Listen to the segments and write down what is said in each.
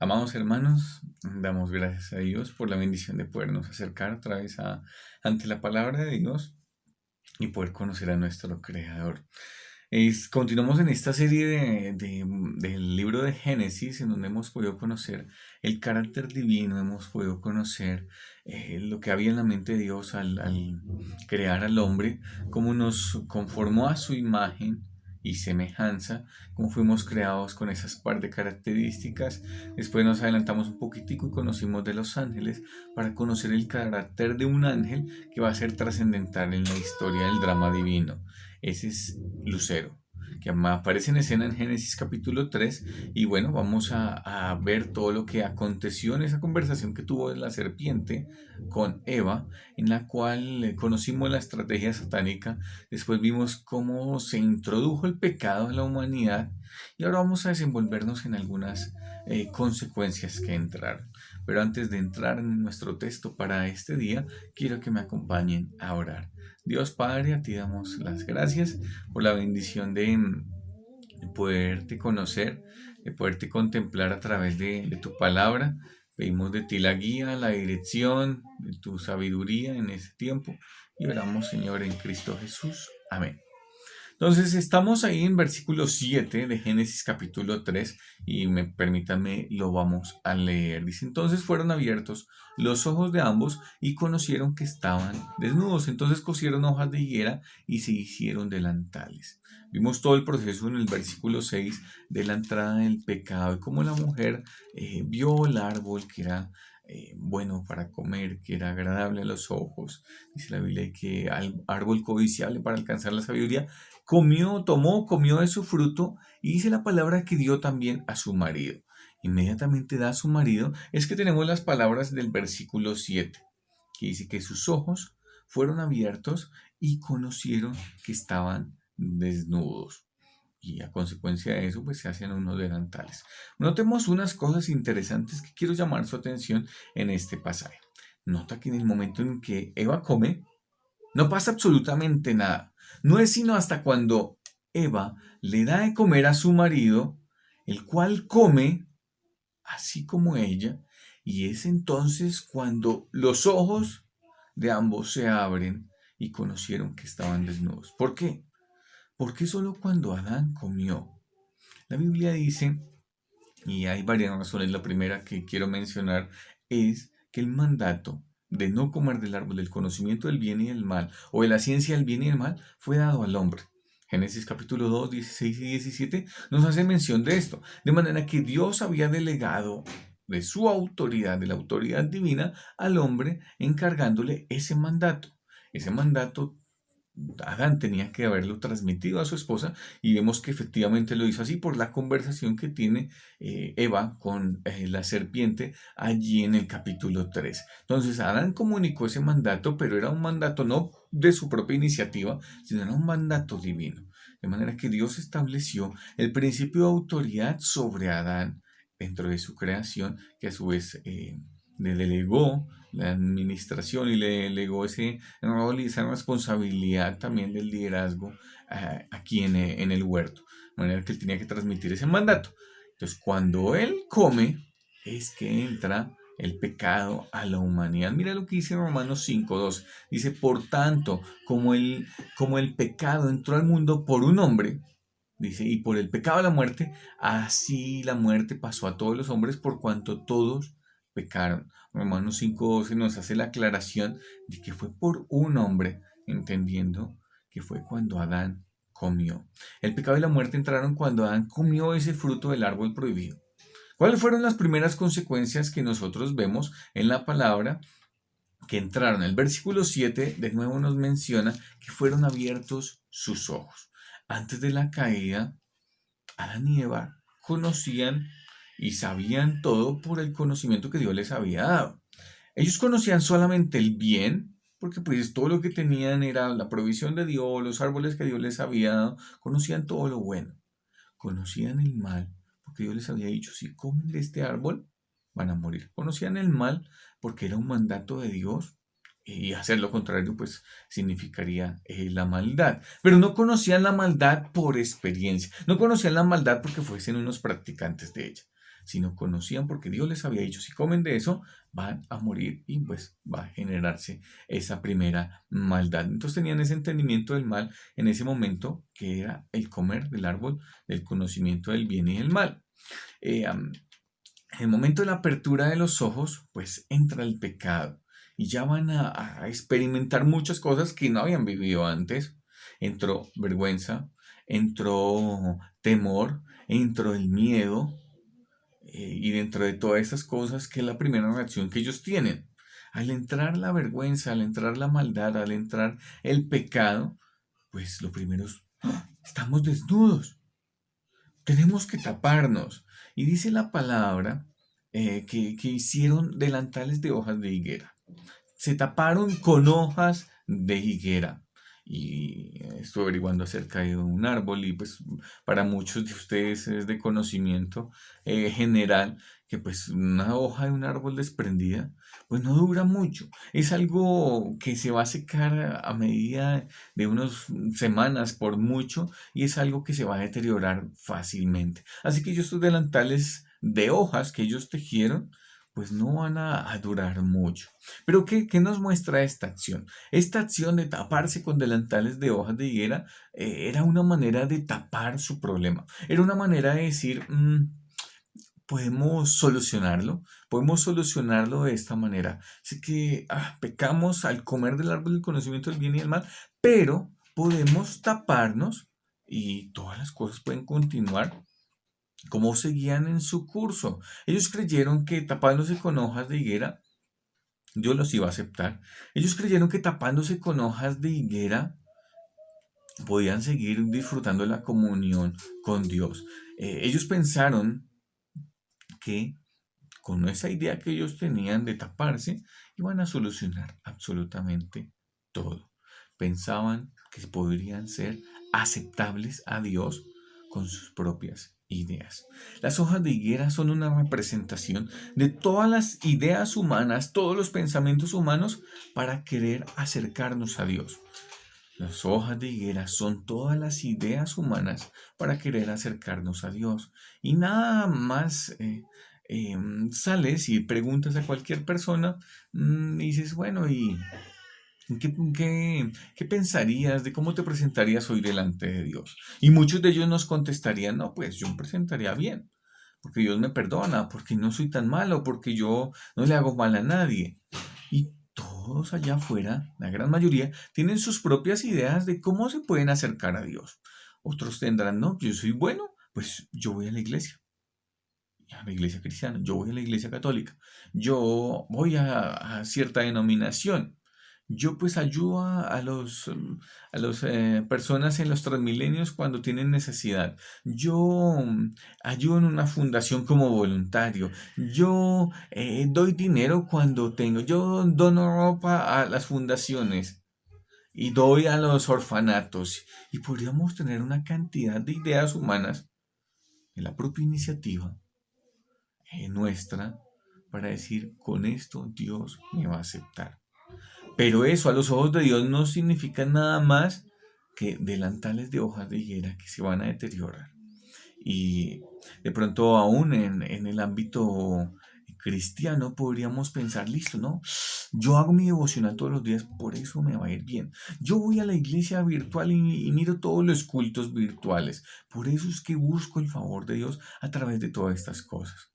Amados hermanos, damos gracias a Dios por la bendición de podernos acercar otra vez ante la palabra de Dios y poder conocer a nuestro Creador. Continuamos en esta serie del libro de Génesis, en donde hemos podido conocer el carácter divino, hemos podido conocer lo que había en la mente de Dios al crear al hombre, cómo nos conformó a su imagen y semejanza, cómo fuimos creados con esas par de características. Después nos adelantamos un poquitico y conocimos de los ángeles para conocer el carácter de un ángel que va a ser trascendental en la historia del drama divino. Ese es Lucero, que aparece en escena en Génesis capítulo 3. Y bueno, vamos a ver todo lo que aconteció en esa conversación que tuvo la serpiente con Eva, en la cual conocimos la estrategia satánica. Después vimos cómo se introdujo el pecado en la humanidad y ahora vamos a desenvolvernos en algunas consecuencias que entraron. Pero antes de entrar en nuestro texto para este día, quiero que me acompañen a orar. Dios Padre, a ti damos las gracias por la bendición de poderte conocer, de poderte contemplar a través de tu palabra. Pedimos de ti la guía, la dirección, de tu sabiduría en ese tiempo y oramos, Señor, en Cristo Jesús. Amén. Entonces estamos ahí en versículo 7 de Génesis capítulo 3 y permítanme, lo vamos a leer. Dice, entonces fueron abiertos los ojos de ambos y conocieron que estaban desnudos. Entonces cosieron hojas de higuera y se hicieron delantales. Vimos todo el proceso en el versículo 6 de la entrada del pecado y cómo la mujer vio el árbol que era bueno para comer, que era agradable a los ojos. Dice la Biblia que al árbol codiciable para alcanzar la sabiduría, comió de su fruto y dice la palabra que dio también a su marido. Inmediatamente da a su marido, es que tenemos las palabras del versículo 7, que dice que sus ojos fueron abiertos y conocieron que estaban desnudos. Y a consecuencia de eso, pues se hacen unos delantales. Notemos unas cosas interesantes que quiero llamar su atención en este pasaje. Nota que en el momento en que Eva come, no pasa absolutamente nada. No es sino hasta cuando Eva le da de comer a su marido, el cual come así como ella, y es entonces cuando los ojos de ambos se abren y conocieron que estaban desnudos. ¿Por qué? Porque solo cuando Adán comió. La Biblia dice, y hay varias razones, la primera que quiero mencionar es que el mandato de no comer del árbol del conocimiento del bien y del mal, o de la ciencia del bien y del mal, fue dado al hombre. Génesis capítulo 2, 16 y 17 nos hace mención de esto, de manera que Dios había delegado de su autoridad, de la autoridad divina, al hombre, encargándole ese mandato. Ese mandato Adán tenía que haberlo transmitido a su esposa y vemos que efectivamente lo hizo así por la conversación que tiene Eva con la serpiente allí en el capítulo 3. Entonces Adán comunicó ese mandato, pero era un mandato no de su propia iniciativa, sino era un mandato divino. De manera que Dios estableció el principio de autoridad sobre Adán dentro de su creación, que a su vez le delegó la administración y le delegó ese rol y esa responsabilidad también del liderazgo aquí en el huerto. De manera que él tenía que transmitir ese mandato. Entonces, cuando él come, es que entra el pecado a la humanidad. Mira lo que dice Romanos 5:2. Dice, por tanto, como el pecado entró al mundo por un hombre, dice, y por el pecado de la muerte, así la muerte pasó a todos los hombres por cuanto todos pecaron. Romanos 5:12 nos hace la aclaración de que fue por un hombre, entendiendo que fue cuando Adán comió. El pecado y la muerte entraron cuando Adán comió ese fruto del árbol prohibido. ¿Cuáles fueron las primeras consecuencias que nosotros vemos en la palabra que entraron? El versículo 7 de nuevo nos menciona que fueron abiertos sus ojos. Antes de la caída, Adán y Eva conocían y sabían todo por el conocimiento que Dios les había dado. Ellos conocían solamente el bien, porque pues todo lo que tenían era la provisión de Dios, los árboles que Dios les había dado, conocían todo lo bueno. Conocían el mal, porque Dios les había dicho, si comen de este árbol, van a morir. Conocían el mal porque era un mandato de Dios y hacer lo contrario pues significaría la maldad. Pero no conocían la maldad por experiencia, no conocían la maldad porque fuesen unos practicantes de ella. sino conocían porque Dios les había dicho, si comen de eso, van a morir y pues va a generarse esa primera maldad. Entonces tenían ese entendimiento del mal en ese momento, que era el comer del árbol del conocimiento del bien y del mal. En el momento de la apertura de los ojos, pues entra el pecado y ya van a experimentar muchas cosas que no habían vivido antes. Entró vergüenza, entró temor, entró el miedo, y dentro de todas esas cosas, ¿qué es la primera reacción que ellos tienen? Al entrar la vergüenza, al entrar la maldad, al entrar el pecado, pues lo primero es, ¡ah! Estamos desnudos, tenemos que taparnos. Y dice la palabra que hicieron delantales de hojas de higuera. Se taparon con hojas de higuera. Y estuve averiguando acerca de un árbol y pues para muchos de ustedes es de conocimiento general que pues una hoja de un árbol desprendida pues no dura mucho. Es algo que se va a secar a medida de unas semanas por mucho y es algo que se va a deteriorar fácilmente. Así que estos delantales de hojas que ellos tejieron pues no van a durar mucho. Pero ¿qué nos muestra esta acción? Esta acción de taparse con delantales de hojas de higuera era una manera de tapar su problema. Era una manera de decir, podemos solucionarlo de esta manera. Así que pecamos al comer del árbol del conocimiento del bien y del mal, pero podemos taparnos y todas las cosas pueden continuar como seguían en su curso. Ellos creyeron que tapándose con hojas de higuera, Dios los iba a aceptar. Ellos creyeron que tapándose con hojas de higuera podían seguir disfrutando de la comunión con Dios. Ellos pensaron que con esa idea que ellos tenían de taparse, iban a solucionar absolutamente todo. Pensaban que podrían ser aceptables a Dios con sus propias ideas. Las hojas de higuera son una representación de todas las ideas humanas, todos los pensamientos humanos para querer acercarnos a Dios. Las hojas de higuera son todas las ideas humanas para querer acercarnos a Dios. Y nada más sales y preguntas a cualquier persona y dices, bueno, ¿y qué pensarías de cómo te presentarías hoy delante de Dios? Y muchos de ellos nos contestarían, no, pues yo me presentaría bien, porque Dios me perdona, porque no soy tan malo, porque yo no le hago mal a nadie. Y todos allá afuera, la gran mayoría, tienen sus propias ideas de cómo se pueden acercar a Dios. Otros tendrán, no, yo soy bueno, pues yo voy a la iglesia cristiana, yo voy a la iglesia católica, yo voy a cierta denominación, yo pues ayudo a los personas en los transmilenios cuando tienen necesidad, yo ayudo en una fundación como voluntario, yo doy dinero cuando tengo, yo dono ropa a las fundaciones y doy a los orfanatos y podríamos tener una cantidad de ideas humanas en la propia iniciativa nuestra para decir, con esto Dios me va a aceptar. Pero eso a los ojos de Dios no significa nada más que delantales de hojas de higuera que se van a deteriorar. Y de pronto aún en el ámbito cristiano podríamos pensar, listo, ¿no? Yo hago mi devocional todos los días, por eso me va a ir bien. Yo voy a la iglesia virtual y miro todos los cultos virtuales. Por eso es que busco el favor de Dios a través de todas estas cosas.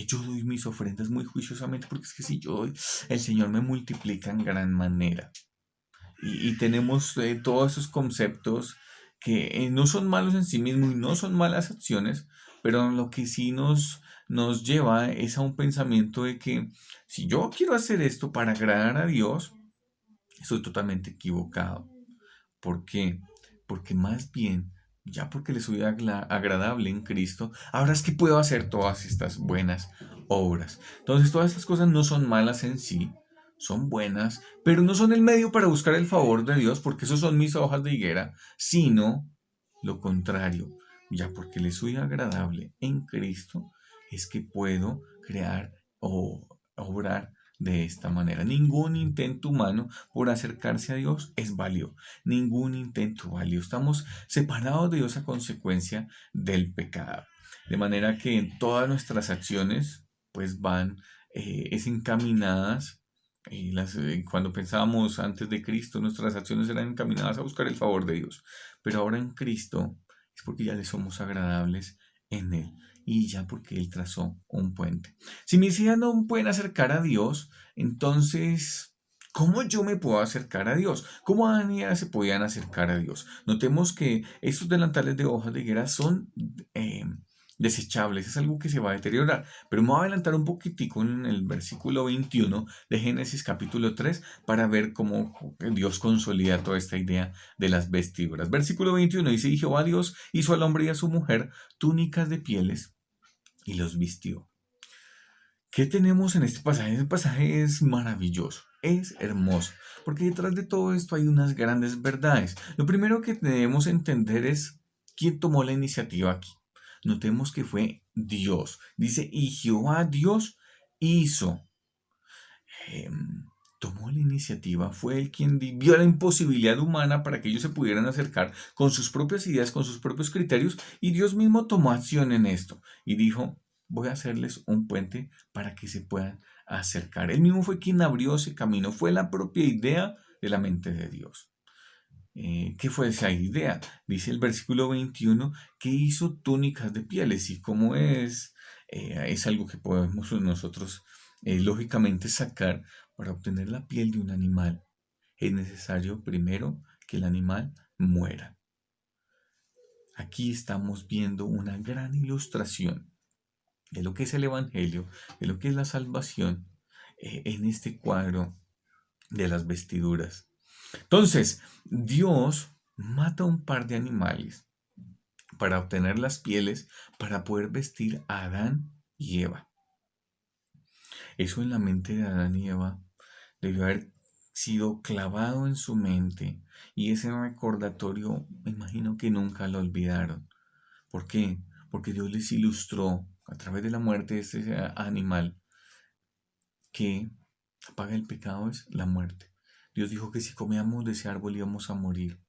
Yo doy mis ofrendas muy juiciosamente porque es que si yo doy, el Señor me multiplica en gran manera. Y tenemos todos esos conceptos que no son malos en sí mismos y no son malas acciones, pero lo que sí nos lleva es a un pensamiento de que si yo quiero hacer esto para agradar a Dios, estoy totalmente equivocado. ¿Por qué? Porque más bien, ya porque le soy agradable en Cristo, ahora es que puedo hacer todas estas buenas obras. Entonces, todas estas cosas no son malas en sí, son buenas, pero no son el medio para buscar el favor de Dios, porque eso son mis hojas de higuera, sino lo contrario. Ya porque le soy agradable en Cristo, es que puedo crear o obrar de esta manera. Ningún intento humano por acercarse a Dios es válido. Ningún intento válido. Estamos separados de Dios a consecuencia del pecado. De manera que en todas nuestras acciones pues van es encaminadas. Cuando pensábamos antes de Cristo, nuestras acciones eran encaminadas a buscar el favor de Dios. Pero ahora en Cristo es porque ya le somos agradables en Él y ya porque Él trazó un puente. Si mis ideas no pueden acercar a Dios, entonces, ¿cómo yo me puedo acercar a Dios? ¿Cómo Adán y Eva se podían acercar a Dios? Notemos que estos delantales de hojas de higuera son desechables, es algo que se va a deteriorar. Pero me voy a adelantar un poquitico en el versículo 21 de Génesis capítulo 3 para ver cómo Dios consolida toda esta idea de las vestiduras. Versículo 21 dice, y Jehová Dios hizo al hombre y a su mujer túnicas de pieles y los vistió. ¿Qué tenemos en este pasaje? Este pasaje es maravilloso, es hermoso, porque detrás de todo esto hay unas grandes verdades. Lo primero que debemos entender es quién tomó la iniciativa aquí. Notemos que fue Dios. Dice, y Jehová Dios hizo. Tomó la iniciativa, fue él quien vio la imposibilidad humana para que ellos se pudieran acercar con sus propias ideas, con sus propios criterios, y Dios mismo tomó acción en esto y dijo, voy a hacerles un puente para que se puedan acercar. Él mismo fue quien abrió ese camino, fue la propia idea de la mente de Dios. ¿Qué fue esa idea? Dice el versículo 21 que hizo túnicas de pieles y como es algo que podemos nosotros lógicamente sacar para obtener la piel de un animal. Es necesario primero que el animal muera. Aquí estamos viendo una gran ilustración de lo que es el Evangelio, de lo que es la salvación en este cuadro de las vestiduras. Entonces, Dios mata un par de animales para obtener las pieles para poder vestir a Adán y Eva. Eso en la mente de Adán y Eva debió haber sido clavado en su mente y ese recordatorio me imagino que nunca lo olvidaron. ¿Por qué? Porque Dios les ilustró a través de la muerte de este animal que paga el pecado es la muerte. Dios dijo que si comíamos de ese árbol íbamos a morir.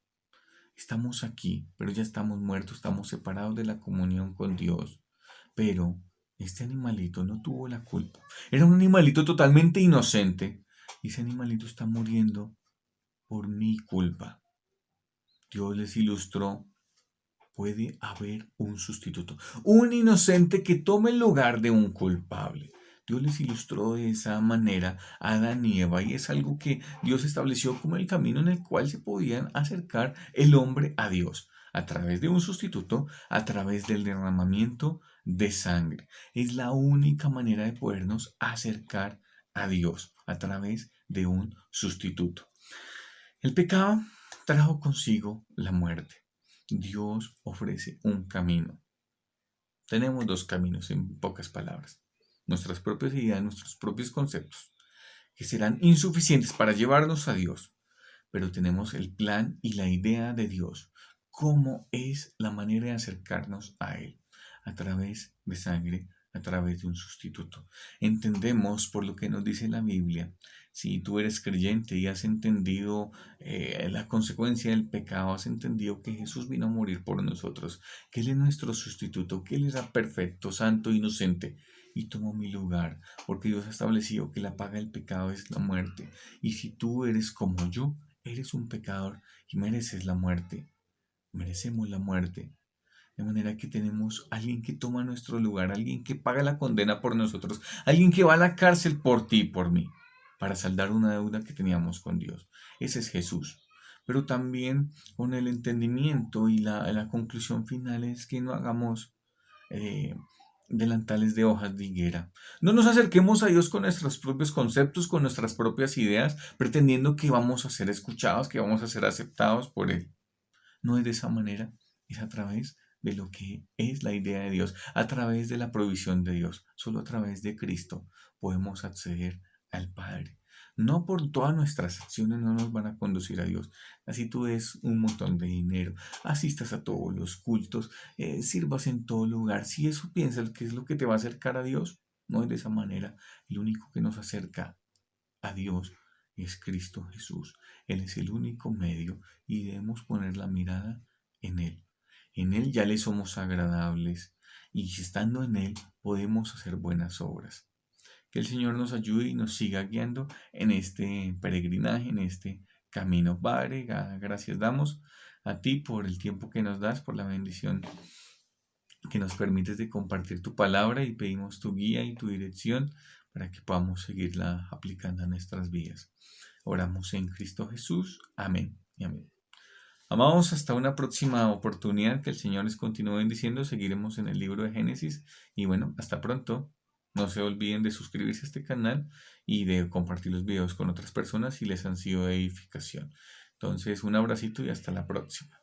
Estamos aquí, pero ya estamos muertos, estamos separados de la comunión con Dios. Pero este animalito no tuvo la culpa. Era un animalito totalmente inocente. Y ese animalito está muriendo por mi culpa. Dios les ilustró. Puede haber un sustituto. Un inocente que tome el lugar de un culpable. Dios les ilustró de esa manera a Adán y Eva y es algo que Dios estableció como el camino en el cual se podían acercar el hombre a Dios, a través de un sustituto, a través del derramamiento de sangre. Es la única manera de podernos acercar a Dios, a través de un sustituto. El pecado trajo consigo la muerte. Dios ofrece un camino. Tenemos dos caminos en pocas palabras. Nuestras propias ideas, nuestros propios conceptos, que serán insuficientes para llevarnos a Dios. Pero tenemos el plan y la idea de Dios. ¿Cómo es la manera de acercarnos a Él? A través de sangre, a través de un sustituto. Entendemos por lo que nos dice la Biblia. Si tú eres creyente y has entendido la consecuencia del pecado, has entendido que Jesús vino a morir por nosotros, que Él es nuestro sustituto, que Él era perfecto, santo, inocente y tomó mi lugar, porque Dios ha establecido que la paga del pecado es la muerte. Y si tú eres como yo, eres un pecador y mereces la muerte. Merecemos la muerte. De manera que tenemos alguien que toma nuestro lugar, alguien que paga la condena por nosotros, alguien que va a la cárcel por ti y por mí, para saldar una deuda que teníamos con Dios. Ese es Jesús. Pero también con el entendimiento y la conclusión final es que no hagamos eh, delantales de hojas de higuera. No nos acerquemos a Dios con nuestros propios conceptos, con nuestras propias ideas, pretendiendo que vamos a ser escuchados, que vamos a ser aceptados por Él. No es de esa manera, es a través de lo que es la idea de Dios, a través de la provisión de Dios. Solo a través de Cristo podemos acceder al Padre. No por todas nuestras acciones no nos van a conducir a Dios. Así tú des un montón de dinero, asistas a todos los cultos, sirvas en todo lugar. Si eso piensas que es lo que te va a acercar a Dios, no es de esa manera. El único que nos acerca a Dios es Cristo Jesús. Él es el único medio y debemos poner la mirada en Él. En Él ya le somos agradables. y estando en Él podemos hacer buenas obras. Que el Señor nos ayude y nos siga guiando en este peregrinaje, en este camino. Padre, gracias damos a ti por el tiempo que nos das, por la bendición que nos permites de compartir tu palabra y pedimos tu guía y tu dirección para que podamos seguirla aplicando a nuestras vidas. Oramos en Cristo Jesús. Amén y amén. Amados, hasta una próxima oportunidad. Que el Señor les continúe bendiciendo. Seguiremos en el libro de Génesis. Y bueno, hasta pronto. No se olviden de suscribirse a este canal y de compartir los videos con otras personas si les han sido de edificación. Entonces, un abracito y hasta la próxima.